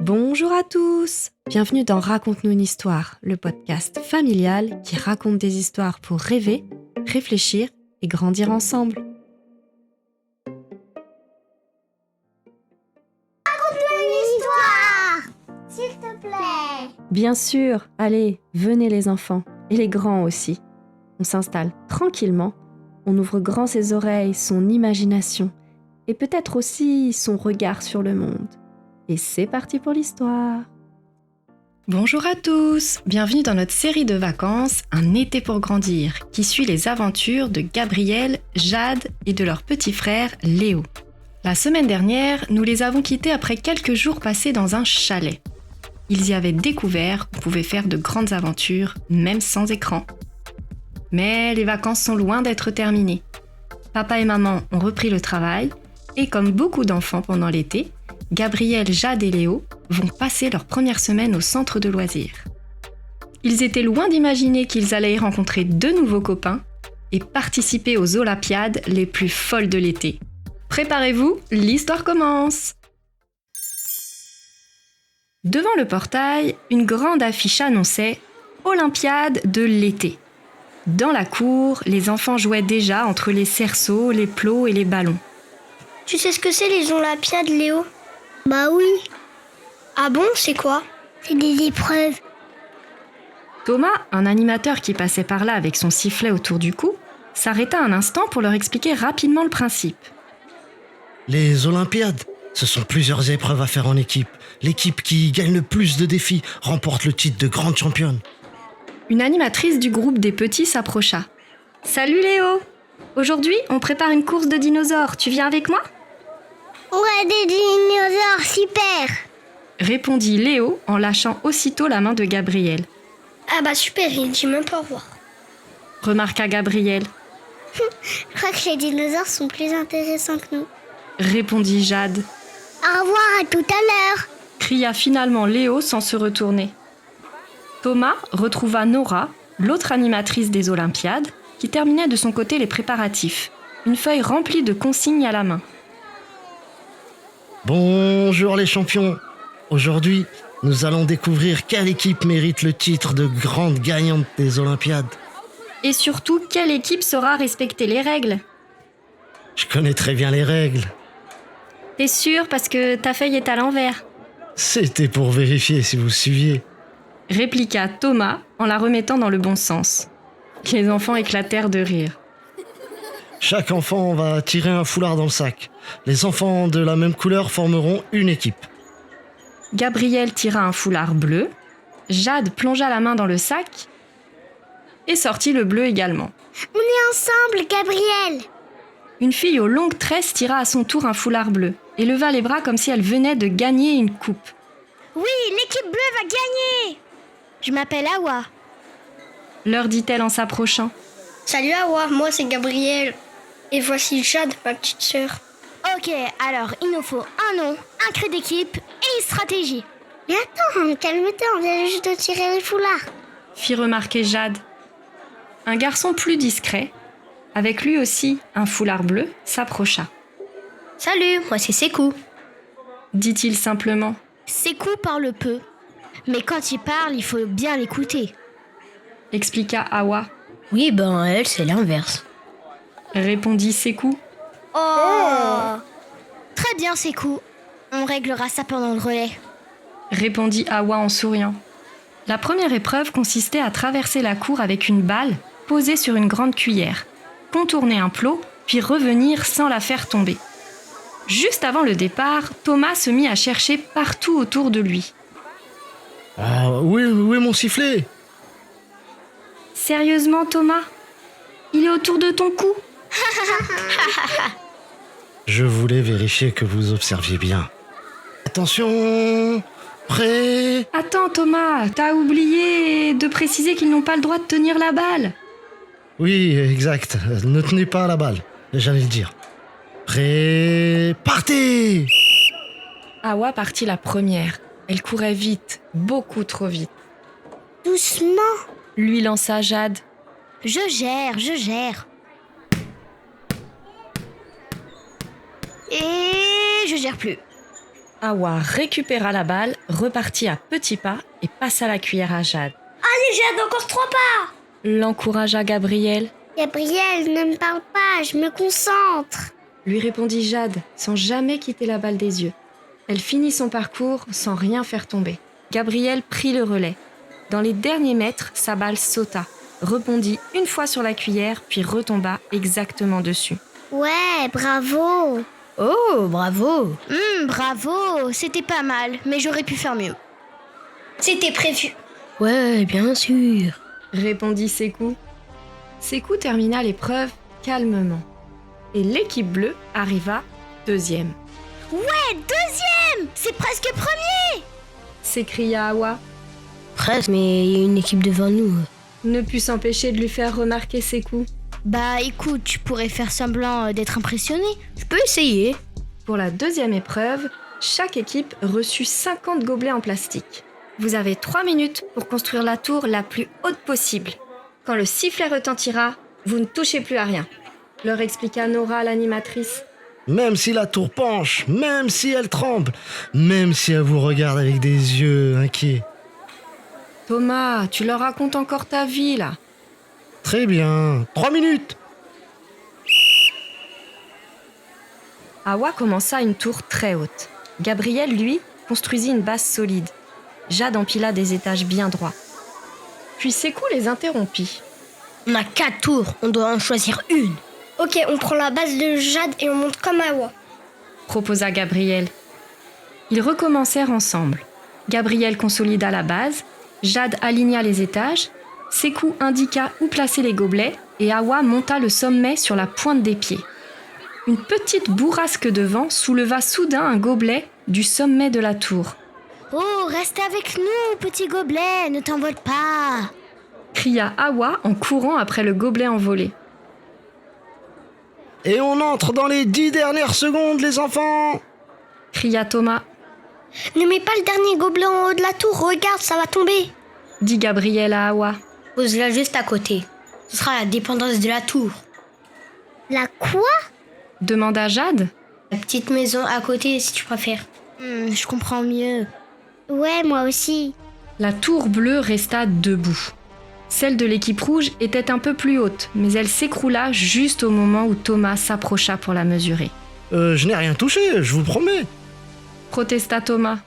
Bonjour à tous! Bienvenue dans Raconte-nous une histoire, le podcast familial qui raconte des histoires pour rêver, réfléchir et grandir ensemble. Raconte-nous une histoire, s'il te plaît. Bien sûr, allez, venez les enfants, et les grands aussi. On s'installe tranquillement, on ouvre grand ses oreilles, son imagination, et peut-être aussi son regard sur le monde. Et c'est parti pour l'histoire. Bonjour à tous, bienvenue dans notre série de vacances Un été pour grandir, qui suit les aventures de Gabriel, Jade et de leur petit frère Léo. La semaine dernière, nous les avons quittés après quelques jours passés dans un chalet. Ils y avaient découvert qu'on pouvait faire de grandes aventures, même sans écran. Mais les vacances sont loin d'être terminées. Papa et maman ont repris le travail, et comme beaucoup d'enfants pendant l'été, Gabriel, Jade et Léo vont passer leur première semaine au centre de loisirs. Ils étaient loin d'imaginer qu'ils allaient y rencontrer de nouveaux copains et participer aux Olympiades les plus folles de l'été. Préparez-vous, l'histoire commence! Devant le portail, une grande affiche annonçait « Olympiade de l'été ». Dans la cour, les enfants jouaient déjà entre les cerceaux, les plots et les ballons. Tu sais ce que c'est les Olympiades, Léo? Bah oui. Ah bon, c'est quoi? C'est des épreuves. Thomas, un animateur qui passait par là avec son sifflet autour du cou, s'arrêta un instant pour leur expliquer rapidement le principe. Les Olympiades, ce sont plusieurs épreuves à faire en équipe. L'équipe qui gagne le plus de défis remporte le titre de grande championne. Une animatrice du groupe des petits s'approcha. « Salut Léo! Aujourd'hui, on prépare une course de dinosaures. Tu viens avec moi ?» Ouais, des dinosaures, super! Répondit Léo en lâchant aussitôt la main de Gabriel. Ah bah super, il dit même pas au revoir. Remarqua Gabriel. Je crois que les dinosaures sont plus intéressants que nous. Répondit Jade. Au revoir, à tout à l'heure! Cria finalement Léo sans se retourner. Thomas retrouva Nora, l'autre animatrice des Olympiades, qui terminait de son côté les préparatifs, une feuille remplie de consignes à la main. Bonjour les champions. Aujourd'hui, nous allons découvrir quelle équipe mérite le titre de grande gagnante des Olympiades. Et surtout, quelle équipe saura respecter les règles? Je connais très bien les règles. T'es sûr parce que ta feuille est à l'envers? C'était pour vérifier si vous suiviez. Répliqua Thomas en la remettant dans le bon sens. Les enfants éclatèrent de rire. Chaque enfant va tirer un foulard dans le sac. Les enfants de la même couleur formeront une équipe. Gabriel tira un foulard bleu, Jade plongea la main dans le sac et sortit le bleu également. On est ensemble, Gabriel! Une fille aux longues tresses tira à son tour un foulard bleu et leva les bras comme si elle venait de gagner une coupe. Oui, l'équipe bleue va gagner! Je m'appelle Awa. Leur dit-elle en s'approchant. Salut Awa, moi c'est Gabriel. Et voici Jade, ma petite sœur. Ok, alors il nous faut un nom, un cri d'équipe et une stratégie. Mais attends, calme-toi, on vient juste de tirer les foulards. Fit remarquer Jade. Un garçon plus discret, avec lui aussi un foulard bleu, s'approcha. Salut, moi c'est Sekou. Dit-il simplement. Sekou parle peu, mais quand il parle, il faut bien l'écouter. Expliqua Awa. Oui, ben elle, c'est l'inverse. Répondit Sekou. Oh Très bien Sekou, on réglera ça pendant le relais. Répondit Awa en souriant. La première épreuve consistait à traverser la cour avec une balle posée sur une grande cuillère, contourner un plot, puis revenir sans la faire tomber. Juste avant le départ, Thomas se mit à chercher partout autour de lui. Ah, où est mon sifflet? Sérieusement, Thomas? Il est autour de ton cou? Je voulais vérifier que vous observiez bien. Attention! Prêt? Attends, Thomas, t'as oublié de préciser qu'ils n'ont pas le droit de tenir la balle. Oui, exact. Ne tenez pas à la balle, j'allais le dire. Prêt? Partez! Awa partit la première. Elle courait vite, beaucoup trop vite. Doucement. Lui lança Jade. Je gère. Et je gère plus. Awa récupéra la balle, repartit à petits pas et passa la cuillère à Jade. Allez, Jade, encore 3 pas. L'encouragea Gabriel, Gabriel, ne me parle pas, je me concentre. lui répondit Jade, sans jamais quitter la balle des yeux. Elle finit son parcours sans rien faire tomber. Gabriel prit le relais. Dans les derniers mètres, sa balle sauta, rebondit une fois sur la cuillère, puis retomba exactement dessus. Ouais, bravo. Oh, bravo! Bravo, c'était pas mal, mais j'aurais pu faire mieux. C'était prévu. Ouais, bien sûr. Répondit Sekou. Sekou termina l'épreuve calmement. Et l'équipe bleue arriva deuxième. Ouais, deuxième. C'est presque premier. S'écria Awa, Presque, mais il y a une équipe devant nous. ne put s'empêcher de lui faire remarquer Sekou. Bah écoute, tu pourrais faire semblant d'être impressionné. Je peux essayer. Pour la deuxième épreuve, chaque équipe reçut 50 gobelets en plastique. Vous avez 3 minutes pour construire la tour la plus haute possible. Quand le sifflet retentira, vous ne touchez plus à rien, leur expliqua Nora, l'animatrice. Même si la tour penche, même si elle tremble, même si elle vous regarde avec des yeux inquiets. Thomas, tu leur racontes encore ta vie là. Très bien, 3 minutes. Awa commença une tour très haute. Gabriel, lui, construisit une base solide. Jade empila des étages bien droits. Puis Sekou les interrompit. On a 4 tours, on doit en choisir une. Ok, on prend la base de Jade et on monte comme Awa. Proposa Gabriel. Ils recommencèrent ensemble. Gabriel consolida la base, Jade aligna les étages, Sekou indiqua où placer les gobelets et Awa monta le sommet sur la pointe des pieds. Une petite bourrasque de vent souleva soudain un gobelet du sommet de la tour. Oh, reste avec nous, petit gobelet, ne t'envole pas. Cria Awa en courant après le gobelet envolé. Et on entre dans les 10 dernières secondes, les enfants. Cria Thomas, Ne mets pas le dernier gobelet en haut de la tour, regarde, ça va tomber. dit Gabriel à Awa. Pose-la juste à côté. Ce sera la dépendance de la tour. La quoi? Demanda Jade. La petite maison à côté, si tu préfères. Je comprends mieux. Ouais, moi aussi. La tour bleue resta debout. Celle de l'équipe rouge était un peu plus haute, mais elle s'écroula juste au moment où Thomas s'approcha pour la mesurer. Je n'ai rien touché, je vous promets. Protesta Thomas.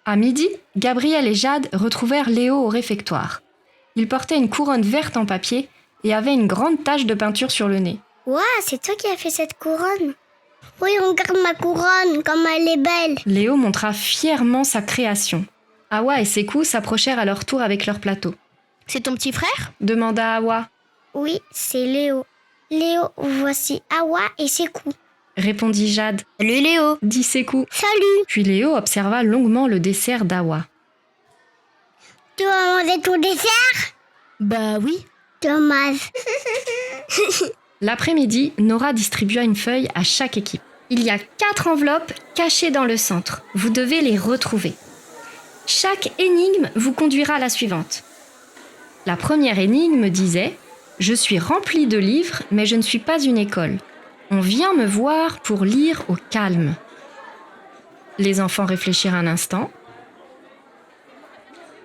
À midi, Gabriel et Jade retrouvèrent Léo au réfectoire. Il portait une couronne verte en papier et avait une grande tache de peinture sur le nez. Ouah, c'est toi qui as fait cette couronne. Oui, regarde ma couronne, comme elle est belle. Léo montra fièrement sa création. Awa et Sekou s'approchèrent à leur tour avec leur plateau. C'est ton petit frère? Demanda Awa. Oui, c'est Léo. Léo, voici Awa et Sekou. Répondit Jade. Salut Léo. Dit Sekou. Salut. Puis Léo observa longuement le dessert d'Awa. Tu as mangé ton dessert? Bah oui. Dommage. L'après-midi, Nora distribua une feuille à chaque équipe. Il y a 4 enveloppes cachées dans le centre. Vous devez les retrouver. Chaque énigme vous conduira à la suivante. La première énigme disait « Je suis remplie de livres, mais je ne suis pas une école. On vient me voir pour lire au calme. » Les enfants réfléchirent un instant.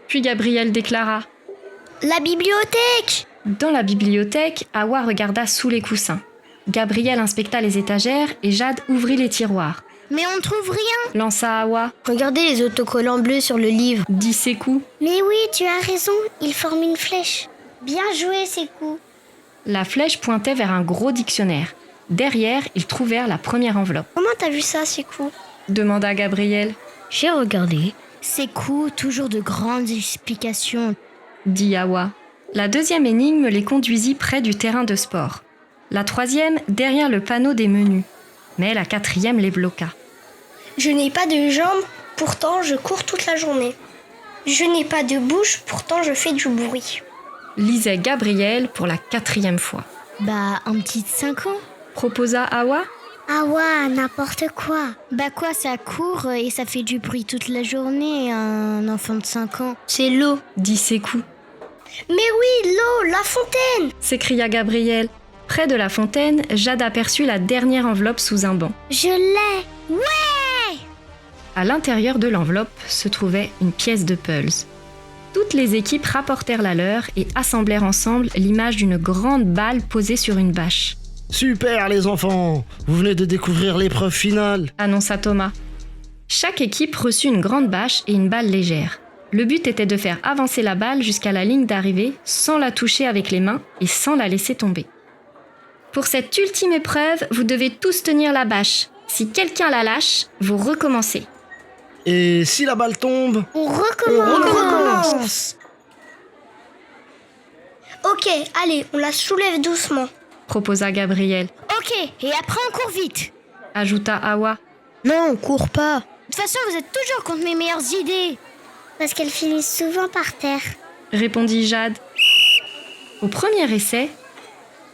Puis Gabriel déclara « La bibliothèque. Dans la bibliothèque, Awa regarda sous les coussins. Gabriel inspecta les étagères et Jade ouvrit les tiroirs. Mais on ne trouve rien. Lança Awa, Regardez les autocollants bleus sur le livre. dit Sekou. Mais oui, tu as raison, ils forment une flèche. Bien joué, Sekou. La flèche pointait vers un gros dictionnaire. Derrière, ils trouvèrent la première enveloppe. Comment t'as vu ça, Sekou? Demanda Gabriel, J'ai regardé. Sekou, toujours de grandes explications. dit Awa. La deuxième énigme les conduisit près du terrain de sport. La troisième, derrière le panneau des menus. Mais la quatrième les bloqua. Je n'ai pas de jambes, pourtant je cours toute la journée. Je n'ai pas de bouche, pourtant je fais du bruit. Lisait Gabriel pour la 4e fois. Bah, un petit de 5 ans. Proposa Awa. Ah ouais, n'importe quoi. Bah quoi, ça court et ça fait du bruit toute la journée, un enfant de 5 ans. C'est l'eau. Dit Sekou. Mais oui, l'eau, la fontaine. S'écria Gabriel. Près de la fontaine, Jade aperçut la dernière enveloppe sous un banc. Je l'ai. Ouais. À l'intérieur de l'enveloppe se trouvait une pièce de Pulse. Toutes les équipes rapportèrent la leur et assemblèrent ensemble l'image d'une grande balle posée sur une bâche. Super les enfants, vous venez de découvrir l'épreuve finale. Annonça Thomas. Chaque équipe reçut une grande bâche et une balle légère. Le but était de faire avancer la balle jusqu'à la ligne d'arrivée sans la toucher avec les mains et sans la laisser tomber. Pour cette ultime épreuve, vous devez tous tenir la bâche. Si quelqu'un la lâche, vous recommencez. Et si la balle tombe? On recommence. Ok, allez, on la soulève doucement. Proposa Gabriel, Ok, et après on court vite. ajouta Awa. Non, on court pas. De toute façon, vous êtes toujours contre mes meilleures idées. Parce qu'elles finissent souvent par terre. Répondit Jade. Au premier essai,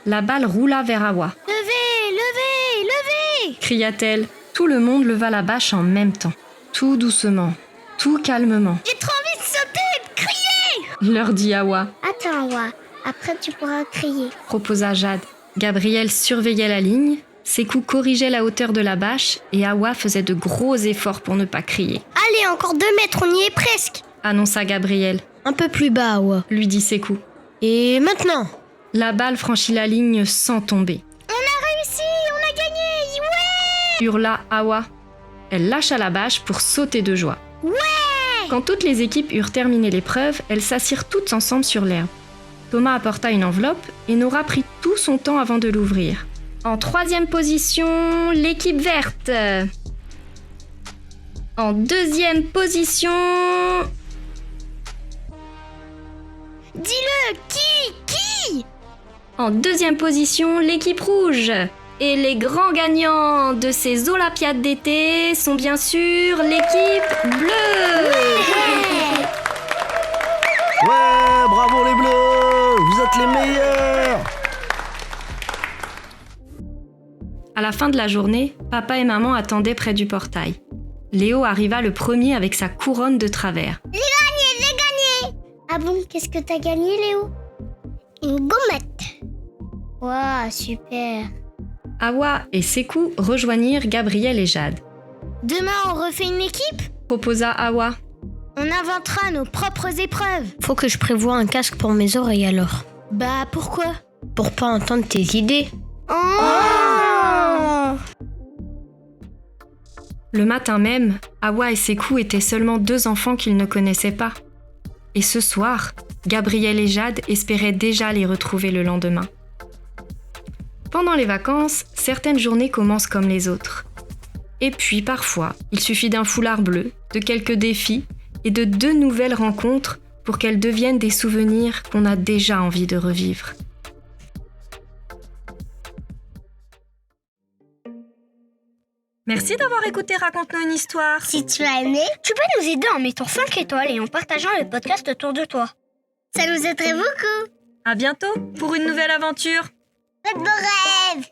la balle roula vers Awa, Levez, cria-t-elle. Tout le monde leva la bâche en même temps. Tout doucement, tout calmement, j'ai trop envie de sauter, de crier. leur dit Awa, Attends, Awa, après tu pourras crier. proposa Jade. Gabriel surveillait la ligne, Sekou corrigeait la hauteur de la bâche et Awa faisait de gros efforts pour ne pas crier. Allez, encore 2 mètres, on y est presque. Annonça Gabriel, Un peu plus bas, Awa. lui dit Sekou. Et maintenant? La balle franchit la ligne sans tomber. On a réussi, on a gagné, ouais. Hurla Awa. Elle lâcha la bâche pour sauter de joie. Ouais. Quand toutes les équipes eurent terminé l'épreuve, elles s'assirent toutes ensemble sur l'herbe. Thomas apporta une enveloppe et Nora prit tout son temps avant de l'ouvrir. En 3e position, l'équipe verte. En 2e position... Dis-le, qui? En 2e position, l'équipe rouge. Et les grands gagnants de ces Olympiades d'été sont bien sûr l'équipe bleue. Ouais, bravo les bleus, vous êtes les meilleurs. À la fin de la journée, papa et maman attendaient près du portail. Léo arriva le premier avec sa couronne de travers. J'ai gagné. Ah bon, qu'est-ce que t'as gagné, Léo? Une gommette. Waouh, super. Awa et Sekou rejoignirent Gabriel et Jade. Demain, on refait une équipe? Proposa Awa. On inventera nos propres épreuves. Faut que je prévoie un casque pour mes oreilles alors. Bah, pourquoi? Pour pas entendre tes idées. Le matin même, Awa et Sekou étaient seulement 2 enfants qu'ils ne connaissaient pas. Et ce soir, Gabriel et Jade espéraient déjà les retrouver le lendemain. Pendant les vacances, certaines journées commencent comme les autres. Et puis parfois, il suffit d'un foulard bleu, de quelques défis et de 2 nouvelles rencontres pour qu'elles deviennent des souvenirs qu'on a déjà envie de revivre. Merci d'avoir écouté Raconte-nous une histoire. Si tu as aimé, tu peux nous aider en mettant 5 étoiles et en partageant le podcast autour de toi. Ça nous aiderait beaucoup. À bientôt pour une nouvelle aventure. Faites vos rêves!